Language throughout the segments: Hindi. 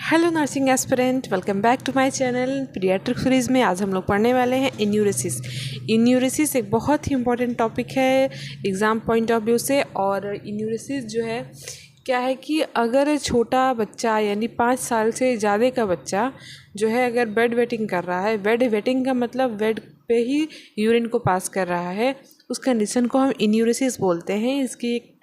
Hello nursing aspirant, welcome back to my channel paediatric series में। आज हम लोग पढ़ने वाले हैं इन्यूरेसिस। इन्यूरेसिस एक बहुत ही इम्पॉर्टेंट टॉपिक है एग्ज़ाम पॉइंट ऑफ व्यू से। और इन्यूरेसिस जो है क्या है कि अगर छोटा बच्चा यानी 5 साल से ज़्यादा का बच्चा जो है अगर बेड वेटिंग कर रहा है, बेड वेटिंग का मतलब बेड पे ही यूरिन को पास कर रहा है, उस कंडीशन को हम इन्यूरेसिस बोलते हैं। इसकी एक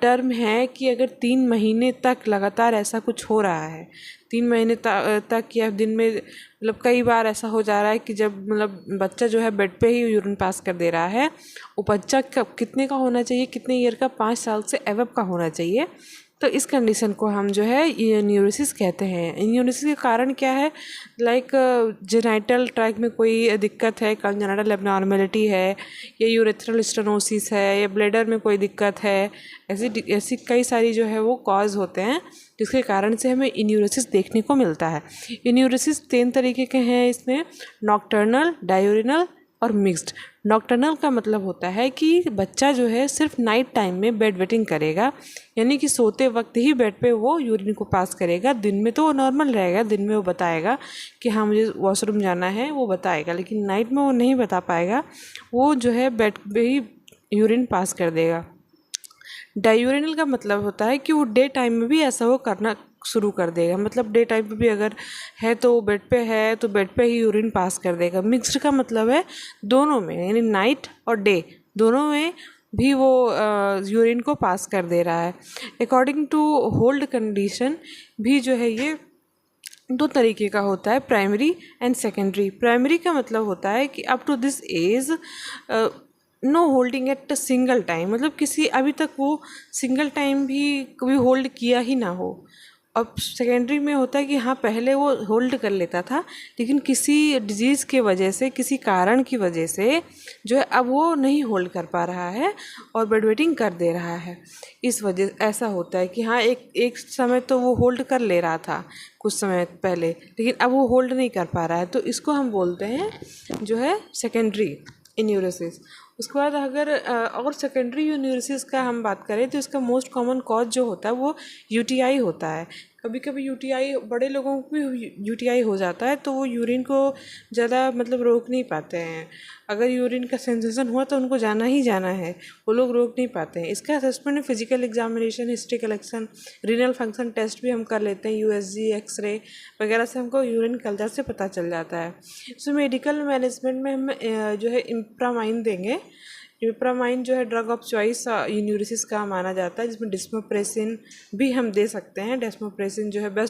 टर्म है कि अगर 3 महीने तक लगातार ऐसा कुछ हो रहा है, 3 महीने तक या दिन में मतलब कई बार ऐसा हो जा रहा है कि जब मतलब बच्चा जो है बेड पे ही यूरिन पास कर दे रहा है। वो बच्चा कब कितने का होना चाहिए, कितने ईयर का, 5 साल से एवब का होना चाहिए। तो इस कंडीशन को हम जो है इन्यूरेसिस कहते हैं। इन्यूरेसिस के कारण क्या है, लाइक जेनाइटल ट्रैक में कोई दिक्कत है, कंजेनिटल एबनॉर्मेलिटी है, या यूरेथ्रल स्टेनोसिस है, या ब्लैडर में कोई दिक्कत है। ऐसी कई सारी जो है वो कॉज होते हैं जिसके कारण से हमें इन्यूरेसिस देखने को मिलता है। इन्यूरेसिस 3 तरीके के हैं इसमें, नॉक्टर्नल, डायूरिनल और मिक्स्ड। नॉक्टर्नल का मतलब होता है कि बच्चा जो है सिर्फ नाइट टाइम में बेड वेटिंग करेगा, यानी कि सोते वक्त ही बेड पे वो यूरिन को पास करेगा। दिन में तो वो नॉर्मल रहेगा, दिन में वो बताएगा कि हाँ मुझे वॉशरूम जाना है, वो बताएगा, लेकिन नाइट में वो नहीं बता पाएगा, वो जो है बेड पे ही यूरिन पास कर देगा। डायूरिनल का मतलब होता है कि वो डे टाइम में भी ऐसा वो करना शुरू कर देगा, मतलब डे टाइम पे भी अगर है तो वो बेड पे है तो बेड पे ही यूरिन पास कर देगा। मिक्स्ड का मतलब है दोनों में, यानी नाइट और डे दोनों में भी वो यूरिन को पास कर दे रहा है। अकॉर्डिंग टू होल्ड कंडीशन भी जो है ये 2 तरीके का होता है, प्राइमरी एंड सेकेंडरी। प्राइमरी का मतलब होता है कि up to this age no holding at single time, मतलब किसी अभी तक वो सिंगल टाइम भी कभी होल्ड किया ही ना हो। अब सेकेंडरी में होता है कि हाँ पहले वो होल्ड कर लेता था, लेकिन किसी डिजीज़ की वजह से, किसी कारण की वजह से जो है अब वो नहीं होल्ड कर पा रहा है और बेड वेटिंग कर दे रहा है। इस वजह ऐसा होता है कि हाँ एक समय तो वो होल्ड कर ले रहा था कुछ समय पहले, लेकिन अब वो होल्ड नहीं कर पा रहा है, तो इसको हम बोलते हैं जो है सेकेंडरी इन्यूरेसिस। उसके बाद अगर और सेकेंडरी यूनिवर्सिस का हम बात करें तो इसका मोस्ट कॉमन कॉज जो होता है वो यूटीआई होता है। कभी कभी यूटीआई बड़े लोगों को भी यूटीआई हो जाता है, तो वो यूरिन को ज़्यादा मतलब रोक नहीं पाते हैं। अगर यूरिन का सेंसेशन हुआ तो उनको जाना ही जाना है, वो लोग रोक नहीं पाते हैं। इसका assessment physical examination, history collection, renal function test भी हम कर लेते हैं, यूएसजी, एक्सरे वगैरह से हमको यूरिन कल्चर से पता चल जाता है। सो मेडिकल मैनेजमेंट में हम जो है इम्प्रामाइन देंगे। इम्प्रामाइन जो है ड्रग ऑफ चॉइस इन्यूरेसिस का माना जाता है, जिसमें डेस्मोप्रेसिन भी हम दे सकते हैं। डेस्मोप्रेसिन जो है बेस्ट